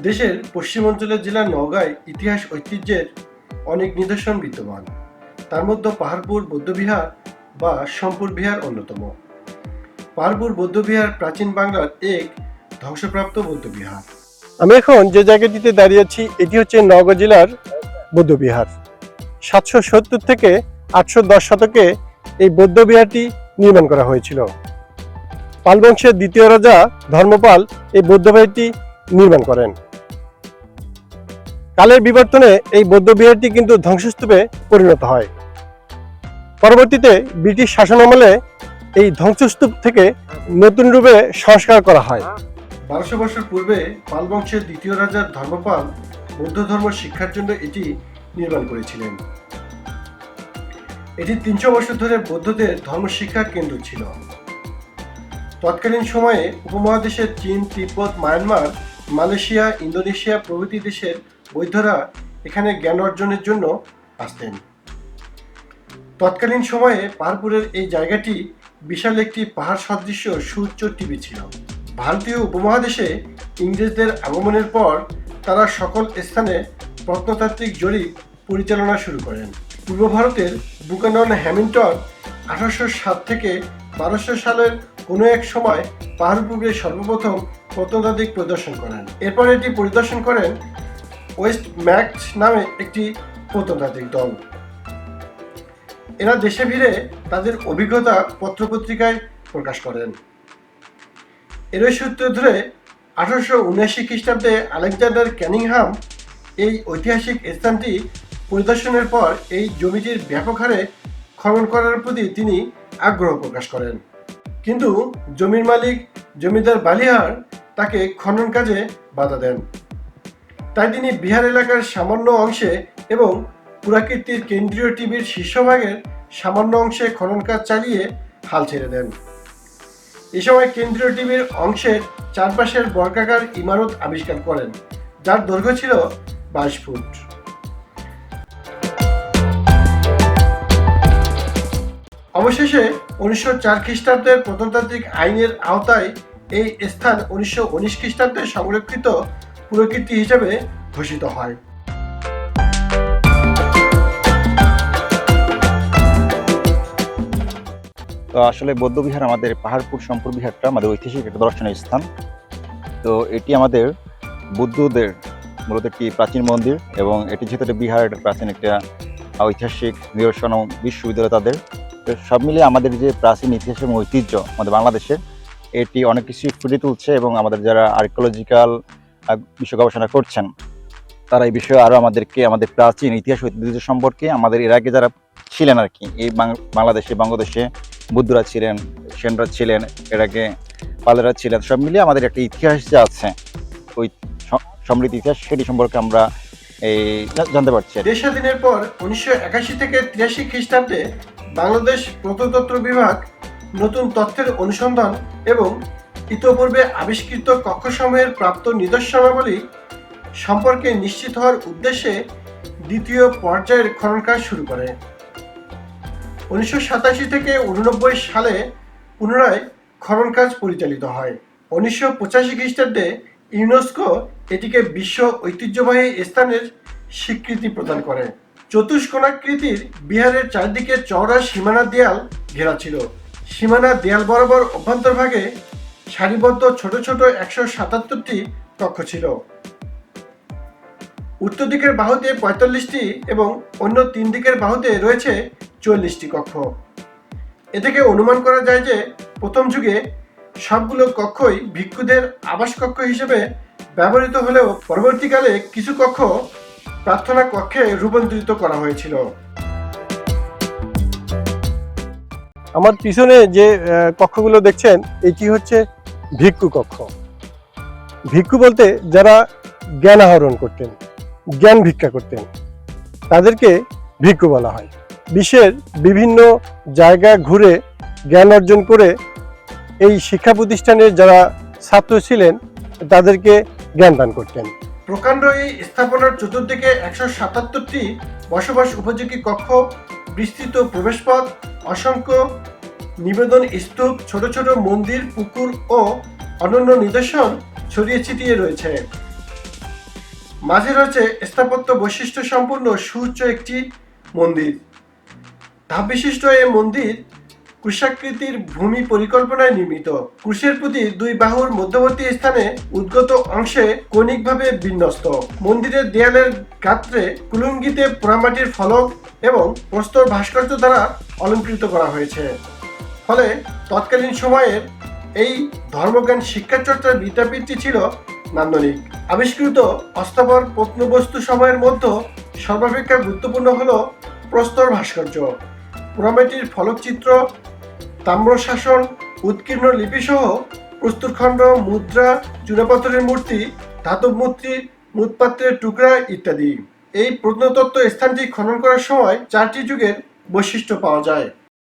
দেশের পশ্চিমাঞ্চলের জেলা নওগাঁয় ইতিহাস ঐতিহ্যের অনেক নিদর্শন বিদ্যমান। তার মধ্যে পাহাড়পুর বৌদ্ধবিহার বা সম্পুর বিহার অন্যতম। পাহাড়পুর বৌদ্ধবিহার প্রাচীন বাংলার এক ধ্বংসপ্রাপ্ত বৌদ্ধবিহার। আমি এখন যে জায়গাটিতে দাঁড়িয়ে আছি এটি হচ্ছে নওগাঁ জেলার বৌদ্ধবিহার। 770 থেকে 810 শতকে এই বৌদ্ধবিহারটি নির্মাণ করা হয়েছিল। পাল বংশের দ্বিতীয় রাজা ধর্মপাল এই বৌদ্ধবিহারটি নির্মাণ করেন। কালের বিবর্তনে এই বৌদ্ধবিহারটি কিন্তু ধ্বংসস্তূপে পরিণত হয়। পরবর্তীতে ব্রিটিশ শাসনামলে এই ধ্বংসস্তূপ থেকে নতুন রূপে সংস্কার করা হয়। 1200 বছর পূর্বে পাল বংশের দ্বিতীয় রাজা ধর্মপাল বৌদ্ধ ধর্ম শিক্ষার জন্য এটি নির্মাণ করেছিলেন। এটি 300 বছর ধরে বৌদ্ধদের ধর্মশিক্ষা কেন্দ্র ছিল। তৎকালীন সময়ে উপমহাদেশের চীন, তিব্বত, মায়ানমার, মালয়েশিয়া, ইন্দোনেশিয়া প্রভৃতি দেশের বৌদ্ধরা এখানে জ্ঞান অর্জনের জন্য আসতেন। তৎকালীন সময়ে পাহাড়পুরের এই জায়গাটি বিশাল একটি পাহাড় সদৃশ্য সুউচ্চ টিভি ছিল। ভারতীয় উপমহাদেশে ইংরেজদের আগমনের পর তারা সকল স্থানে প্রত্নতাত্ত্বিক জরিপ পরিচালনা শুরু করেন। পূর্ব ভারতের বুকানন হ্যামিল্টন 1807 থেকে 1200 সালের কোনো এক সময় পাহাড়পুরে সর্বপ্রথম প্রত্নতাত্ত্বিক পরিদর্শন করেন। এরপর এটি পরিদর্শন করেন ওয়েস্ট ম্যাক্স নামে একটি প্রত্নতাত্ত্বিক দল। এরা দেশে ফিরে তাদের অভিজ্ঞতা পত্রপত্রিকায় প্রকাশ করেন। এরই সূত্র ধরে 1879 খ্রিস্টাব্দে আলেকজান্ডার ক্যানিংহাম এই ঐতিহাসিক স্থানটি পরিদর্শনের পর এই জমিটির ব্যাপক হারে খনন করার প্রতি তিনি আগ্রহ প্রকাশ করেন। কিন্তু জমির মালিক জমিদার বালিহার তাকে খনন কাজে বাধা দেন। তাই তিনি বিহার এলাকার সামান্য অংশে এবং পুরাকীর্তির কেন্দ্রীয় টিভির শীর্ষভাগের সামান্য অংশে খনন কাজ চালিয়ে হাল ছেড়ে দেন। এ সময় কেন্দ্রীয় টিভির অংশের চারপাশের বর্গাকার ইমারত আবিষ্কার করেন, যার দৈর্ঘ্য ছিল 22 ফুট। অবশেষে 1904 খ্রিস্টাব্দের প্রত্নতাত্ত্বিক আইনের আওতায় এই স্থান 1919 খ্রিস্টাব্দে সংরক্ষিত পুরাকীর্তি হিসেবে ঘোষিত হয়। তো আসলে বৌদ্ধবিহার আমাদের পাহাড়পুর সম্পুর বিহারটা আমাদের ঐতিহাসিক একটা দর্শনীয় স্থান। তো এটি আমাদের বুদ্ধদের মূলত একটি প্রাচীন মন্দির এবং এটি যেহেতু একটা বিহার, একটা প্রাচীন একটা ঐতিহাসিক নিদর্শন এবং বিশ্ববিদ্যালয় তাদের। তো সব মিলিয়ে আমাদের যে প্রাচীন ইতিহাস এবং ঐতিহ্য আমাদের বাংলাদেশের, এটি অনেক কিছুই ফুটিয়ে তুলছে এবং আমাদের যারা আর্কিওলজিক্যাল বিষয় গবেষণা করছেন তারা এই বিষয়ে আরও আমাদেরকে আমাদের প্রাচীন ইতিহাস ঐতিহ্য সম্পর্কে আমাদের এর আগে যারা ছিলেন আর কি এই বাংলাদেশে বঙ্গদেশে বুদ্ধরা ছিলেন, সেনরা ছিলেন, এর আগে পালেরা ছিলেন, সব মিলিয়ে আমাদের একটা ইতিহাস যে আছে ওই সমৃদ্ধ ইতিহাস সেটি সম্পর্কে আমরা এই জানতে পারছি। দেশ স্বাধীনের পর 1981 থেকে 83 খ্রিস্টাব্দে বাংলাদেশ প্রত্নতত্ত্ব বিভাগ নতুন তথ্যের অনুসন্ধান এবং ইতোপূর্বে আবিষ্কৃত কক্ষসমূহের প্রাপ্ত নিদর্শনাবলী সম্পর্কে নিশ্চিত হওয়ার উদ্দেশ্যে দ্বিতীয় পর্যায়ের খনন কাজ শুরু করে। 1987 থেকে 1989 সালে পুনরায় খনন কাজ পরিচালিত হয়। 1985 খ্রিস্টাব্দে ইউনেস্কো এটিকে বিশ্ব ঐতিহ্যবাহী স্থানের স্বীকৃতি প্রদান করে। চতুষ্কোণাকৃতির বিহারের চারদিকে চওড়া সীমানা দেয়াল ঘেরা ছিল। সীমানা দেয়াল বরাবর অভ্যন্তরভাগে সারিবদ্ধ ছোট ছোট 177টি কক্ষ ছিল। উত্তর দিকের বাহুতে 45টি এবং অন্য 3 দিকের বাহুতে রয়েছে 44টি কক্ষ। এ থেকে অনুমান করা যায় যে প্রথম যুগে সবগুলো কক্ষই ভিক্ষুদের আবাস কক্ষ হিসেবে ব্যবহৃত হলেও পরবর্তীকালে কিছু কক্ষ প্রার্থনা কক্ষে রূপান্তরিত করা হয়েছিল। আমার পিছনে যে কক্ষগুলো দেখছেন এটি হচ্ছে ভিক্ষু কক্ষ। ভিক্ষু বলতে যারা জ্ঞান আহরণ করতেন, জ্ঞান ভিক্ষা করতেন, তাদেরকে ভিক্ষু বলা হয়। বিশ্বের বিভিন্ন জায়গায় ঘুরে জ্ঞান অর্জন করে এই শিক্ষা প্রতিষ্ঠানের যারা ছাত্র ছিলেন তাদেরকে জ্ঞান দান করতেন। প্রকাণ্ড এই স্থাপনার চতুর্দিকে 177টি বসবাস উপযোগী কক্ষ, বিস্তৃত প্রবেশপথ, অসংখ্য নিবেদন স্তূপ, ছোট ছোট মন্দির, পুকুর ও অনন্য নিদর্শন ছড়িয়ে ছিটিয়ে রয়েছে। মাঝে রয়েছে স্থাপত্য বৈশিষ্ট্য সম্পন্ন সুউচ্চ একটি মন্দির। ধাপ বিশিষ্ট এই মন্দির ক্রুশাকৃতির ভূমি পরিকল্পনায় নির্মিত। ক্রুশের প্রতি দুই বাহুর মধ্যবর্তী স্থানে উদ্গত অংশে কৌণিকভাবে বিন্যস্ত। মন্দিরের দেয়ালের গাত্রে কুলুঙ্গিতে পোড়ামাটির ফলক এবং প্রস্তর ভাস্কর্য দ্বারা অলঙ্কৃত করা হয়েছে। ফলে তৎকালীন সময়ের এই ধর্মজ্ঞান শিক্ষাচর্চার বিদ্যাপীঠটি ছিল নান্দনিক। আবিষ্কৃত অস্থাবর প্রত্নবস্তু সময়ের মধ্যে সর্বাপেক্ষা গুরুত্বপূর্ণ হল প্রস্তর ভাস্কর্য, পোড়ামাটির ফলকচিত্র, তাম্রশাসন, উৎকীর্ণ লিপিসহ প্রস্তরখণ্ড, মুদ্রা, চুনাপাথরের মূর্তি, ধাতব মূর্তি, মৃৎপাত্রের টুকরা ইত্যাদি। এই প্রত্নতত্ত্ব স্থানটি খনন করার সময় 4টি যুগের বৈশিষ্ট্য পাওয়া যায়।